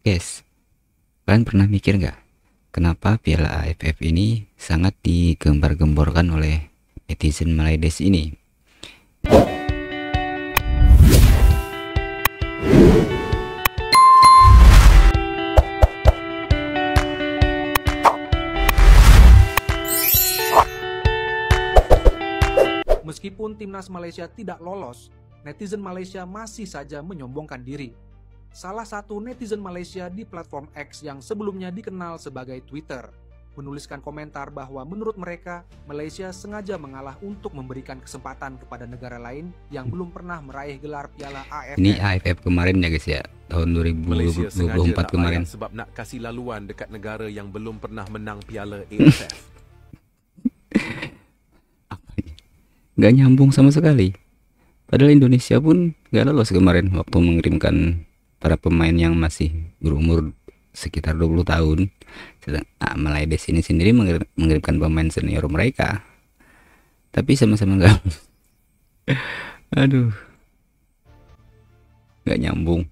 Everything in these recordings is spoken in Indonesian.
Guys, kalian pernah mikir nggak kenapa Piala AFF ini sangat digembar-gemborkan oleh netizen Malaysia ini? Meskipun timnas Malaysia tidak lolos, netizen Malaysia masih saja menyombongkan diri. Salah satu netizen Malaysia di platform X yang sebelumnya dikenal sebagai Twitter menuliskan komentar bahwa menurut mereka Malaysia sengaja mengalah untuk memberikan kesempatan kepada negara lain yang belum pernah meraih gelar Piala AFF. Ini AFF kemarin ya guys ya, tahun Malaysia 2024 kemarin. Sebab nak kasih laluan dekat negara yang belum pernah menang Piala AFF. Gak nyambung sama sekali. Padahal Indonesia pun gak lolos kemarin waktu mengirimkan para pemain yang masih berumur sekitar 20 tahun. Malaysia ini sendiri mengirimkan pemain senior mereka, tapi sama-sama gak. Aduh, gak nyambung.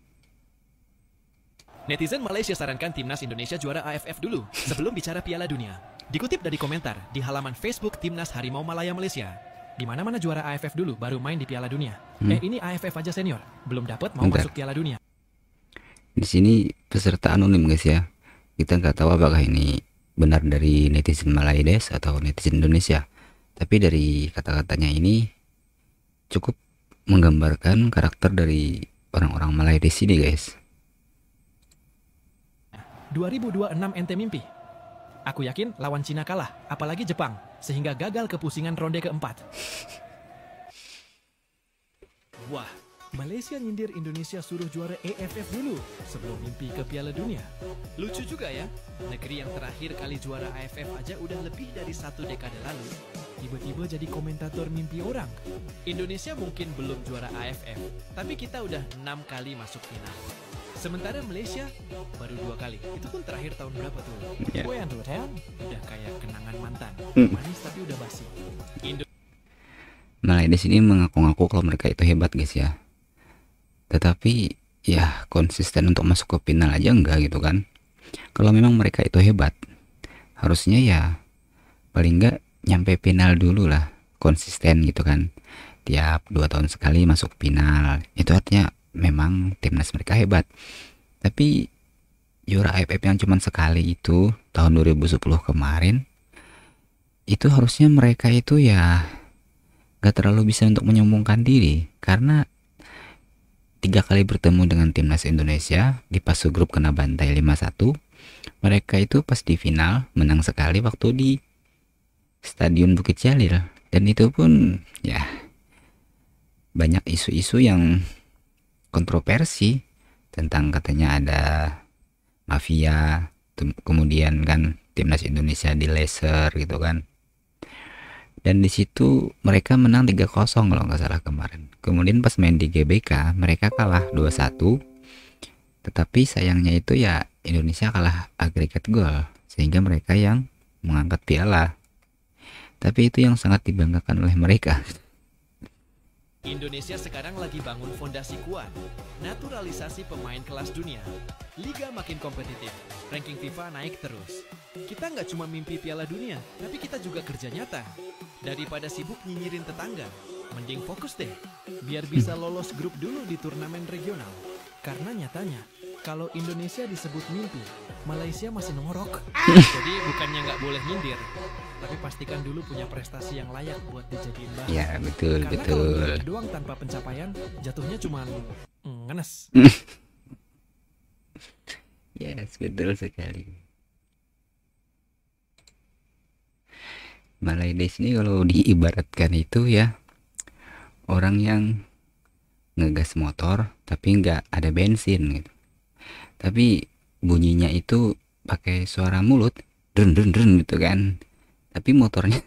Netizen Malaysia sarankan timnas Indonesia juara AFF dulu sebelum bicara Piala Dunia. Dikutip dari komentar di halaman Facebook Timnas Harimau Malaya Malaysia. Di mana-mana juara AFF dulu baru main di Piala Dunia. Ini AFF aja senior, belum dapat mau masuk Piala Dunia. Di sini peserta anonim guys ya. Kita nggak tahu apakah ini benar dari netizen Malaysia atau netizen Indonesia. Tapi dari kata-katanya ini cukup menggambarkan karakter dari orang-orang Malaysia sini guys. 2026 ente mimpi. Aku yakin lawan Cina kalah, apalagi Jepang, sehingga gagal kepusingan ronde keempat. Wah, Malaysia nyindir Indonesia suruh juara AFF dulu sebelum mimpi ke Piala Dunia. Lucu juga ya, negeri yang terakhir kali juara AFF aja udah lebih dari 1 dekade lalu. Tiba-tiba jadi komentator mimpi orang. Indonesia mungkin belum juara AFF, tapi kita udah 6 kali masuk final. Sementara Malaysia baru 2 kali. Itu pun terakhir tahun berapa tuh? Gue yang udah kayak kenangan mantan. Manis tapi udah basi. Malaysia ini mengaku-ngaku kalau mereka itu hebat guys ya. Tetapi ya konsisten untuk masuk ke final aja enggak gitu kan. Kalau memang mereka itu hebat, harusnya ya paling enggak nyampe final dulu lah. Konsisten gitu kan. Tiap 2 tahun sekali masuk final. Itu artinya memang timnas mereka hebat. Tapi juara AFF yang cuma sekali itu tahun 2010 kemarin, itu harusnya mereka itu ya gak terlalu bisa untuk menyombongkan diri, karena 3 kali bertemu dengan timnas Indonesia di fase grup kena bantai 5-1. Mereka itu pas di final menang sekali waktu di Stadion Bukit Jalil, dan itu pun ya banyak isu-isu yang kontroversi tentang katanya ada mafia, kemudian kan timnas Indonesia di laser gitu kan. Dan di situ mereka menang 3-0 kalau nggak salah kemarin. Kemudian pas main di GBK mereka kalah 2-1. Tetapi sayangnya itu ya Indonesia kalah agregat gol sehingga mereka yang mengangkat piala. Tapi itu yang sangat dibanggakan oleh mereka. Indonesia sekarang lagi bangun fondasi kuat, naturalisasi pemain kelas dunia, liga makin kompetitif, ranking FIFA naik terus. Kita nggak cuma mimpi Piala Dunia, tapi kita juga kerja nyata. Daripada sibuk nyinyirin tetangga, mending fokus deh, biar bisa lolos grup dulu di turnamen regional. Karena nyatanya, kalau Indonesia disebut mimpi, Malaysia masih nongkrok. Jadi bukannya nggak boleh nyindir, tapi pastikan dulu punya prestasi yang layak buat dijadiin bahan. Ya betul. Karena betul. kalau doang tanpa pencapaian, jatuhnya cuma ngenes. Yes, betul sekali. Malaysia ini kalau diibaratkan itu ya orang yang ngegas motor tapi nggak ada bensin gitu. Tapi bunyinya itu pakai suara mulut, dren dren dren gitu kan. Tapi motornya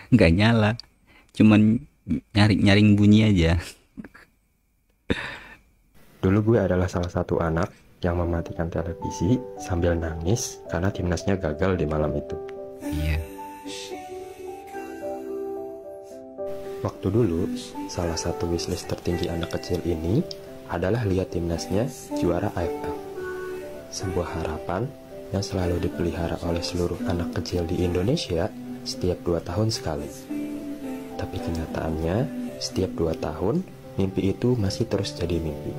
nggak nyala, cuman nyaring bunyi aja. Dulu gue adalah salah satu anak yang mematikan televisi sambil nangis karena timnasnya gagal di malam itu. Iya. Waktu dulu, salah satu wishlist tertinggi anak kecil ini adalah lihat timnasnya juara AFF. sebuah harapan yang selalu dipelihara oleh seluruh anak kecil di Indonesia setiap 2 tahun sekali. Tapi kenyataannya, setiap 2 tahun, mimpi itu masih terus jadi mimpi.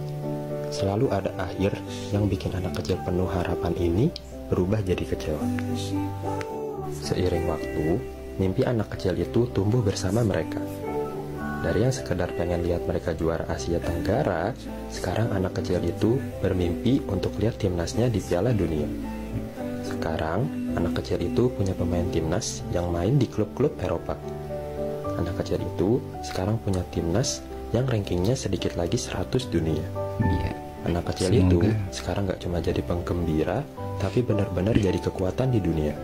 Selalu ada akhir yang bikin anak kecil penuh harapan ini berubah jadi kecewa. Seiring waktu, mimpi anak kecil itu tumbuh bersama mereka. Dari yang sekedar pengen lihat mereka juara Asia Tenggara, sekarang anak kecil itu bermimpi untuk lihat timnasnya di Piala Dunia. Sekarang, anak kecil itu punya pemain timnas yang main di klub-klub Eropa. Anak kecil itu sekarang punya timnas yang rankingnya sedikit lagi 100 dunia. Iya. Anak kecil Semoga. itu sekarang gak cuma jadi penggembira, tapi benar-benar jadi kekuatan di dunia.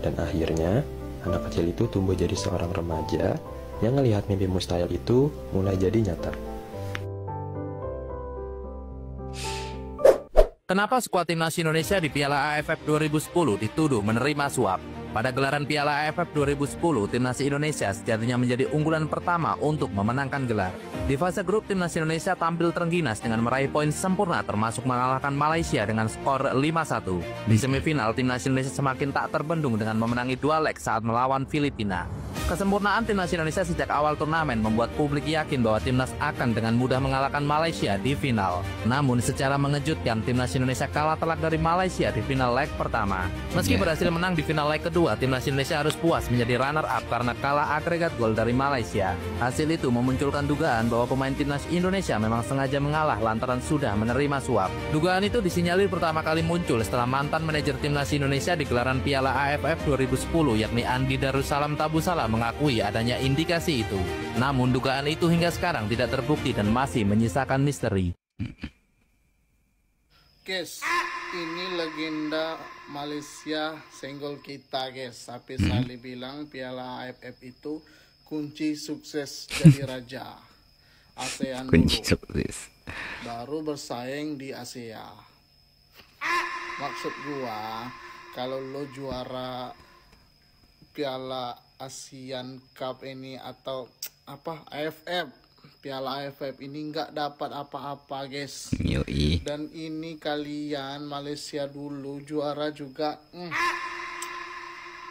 Dan akhirnya, anak kecil itu tumbuh jadi seorang remaja yang ngelihat mimpi mustahil itu mulai jadi nyata. Kenapa skuad timnas Indonesia di Piala AFF 2010 dituduh menerima suap? Pada gelaran Piala AFF 2010, timnas Indonesia sejatinya menjadi unggulan pertama untuk memenangkan gelar. Di fase grup, timnas Indonesia tampil terengginas dengan meraih poin sempurna termasuk mengalahkan Malaysia dengan skor 5-1. Di semifinal, timnas Indonesia semakin tak terbendung dengan memenangi 2 leg saat melawan Filipina. Kesempurnaan timnas Indonesia sejak awal turnamen membuat publik yakin bahwa timnas akan dengan mudah mengalahkan Malaysia di final. Namun secara mengejutkan, timnas Indonesia kalah telak dari Malaysia di final leg pertama. Meski berhasil menang di final leg kedua, timnas Indonesia harus puas menjadi runner-up karena kalah agregat gol dari Malaysia. Hasil itu memunculkan dugaan bahwa pemain timnas Indonesia memang sengaja mengalah lantaran sudah menerima suap. Dugaan itu disinyalir pertama kali muncul setelah mantan manajer timnas Indonesia di gelaran Piala AFF 2010 yakni Andi Darussalam Tabusala mengakui adanya indikasi itu. Namun dugaan itu hingga sekarang tidak terbukti dan masih menyisakan misteri. Guys, ini legenda Malaysia senggol kita guys. Tapi Salih bilang Piala AFF itu kunci sukses jadi raja ASEAN Kunci dulu, sukses. baru bersaing di Asia. Maksud gua, kalau lo juara Piala ASEAN Cup ini atau apa AFF, Piala AFF ini nggak dapat apa-apa guys. Yoi. Dan ini kalian Malaysia dulu juara juga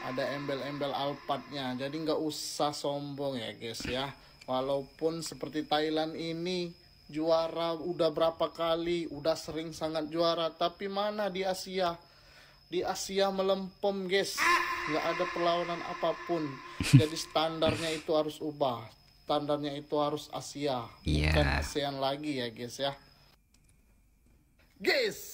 ada embel-embel Alphardnya, jadi nggak usah sombong ya guys ya. Walaupun seperti Thailand ini juara udah berapa kali, udah sering sangat juara, tapi mana di Asia? Di Asia melempem guys, nggak ada perlawanan apapun. Jadi standarnya itu harus ubah, standarnya itu harus Asia, bukan ASEAN lagi ya guys ya. Guys,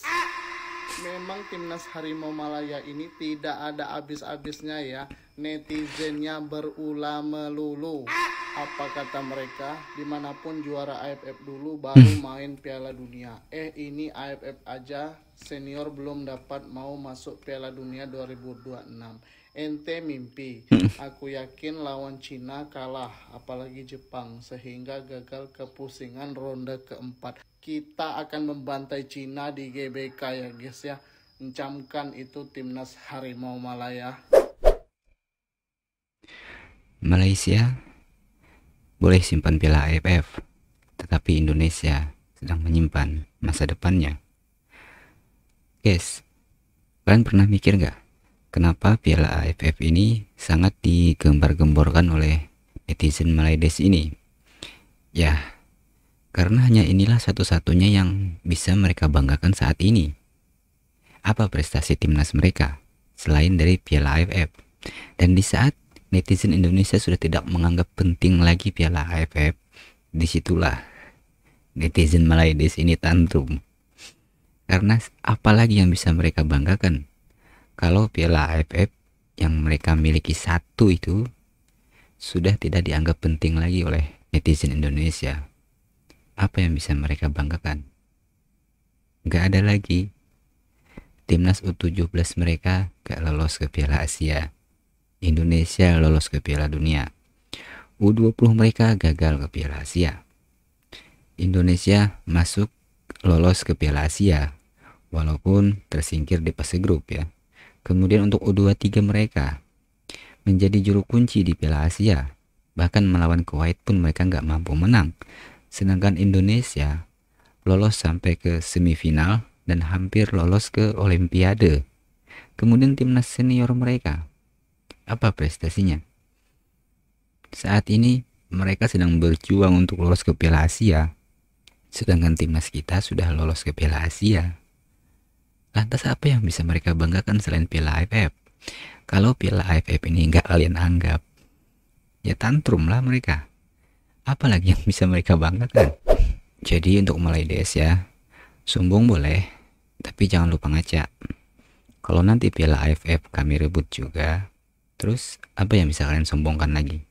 memang timnas Harimau Malaya ini tidak ada habis-habisnya ya. Netizennya berulah melulu. Apa kata mereka, dimanapun juara AFF dulu baru main Piala Dunia. Ini AFF aja senior belum dapat, mau masuk Piala Dunia 2026. Ente mimpi. Aku yakin lawan Cina kalah, apalagi Jepang, sehingga gagal kepusingan ronde keempat. Kita akan membantai Cina di GBK ya guys ya. Encamkan itu timnas Harimau Malaya. Malaysia boleh simpan Piala AFF, tetapi Indonesia sedang menyimpan masa depannya. Guys, kalian pernah mikir nggak kenapa Piala AFF ini sangat digembar-gemborkan oleh netizen Malaydes ini? Ya, karena hanya inilah satu-satunya yang bisa mereka banggakan saat ini. Apa prestasi timnas mereka selain dari Piala AFF? Dan di saat netizen Indonesia sudah tidak menganggap penting lagi Piala AFF, disitulah netizen Malaydes ini tantrum. Karena apalagi yang bisa mereka banggakan kalau Piala AFF yang mereka miliki satu itu sudah tidak dianggap penting lagi oleh netizen Indonesia. Apa yang bisa mereka banggakan? Gak ada lagi. Timnas U17 mereka gak lolos ke Piala Asia. Indonesia lolos ke Piala Dunia. U20 mereka gagal ke Piala Asia. Indonesia masuk lolos ke Piala Asia walaupun tersingkir di fase grup ya. Kemudian untuk U23 mereka menjadi juru kunci di Piala Asia. Bahkan melawan Kuwait pun mereka nggak mampu menang. Sedangkan Indonesia lolos sampai ke semifinal dan hampir lolos ke Olimpiade. Kemudian timnas senior mereka, apa prestasinya? Saat ini mereka sedang berjuang untuk lolos ke Piala Asia, sedangkan timnas kita sudah lolos ke Piala Asia. Lantas apa yang bisa mereka banggakan selain Piala AFF? Kalau Piala AFF ini nggak kalian anggap, ya tantrum lah mereka. Apalagi yang bisa mereka banggakan? Jadi untuk mulai DS ya, sombong boleh, tapi jangan lupa ngaca. Kalau nanti Piala AFF kami rebut juga, terus apa yang bisa kalian sombongkan lagi?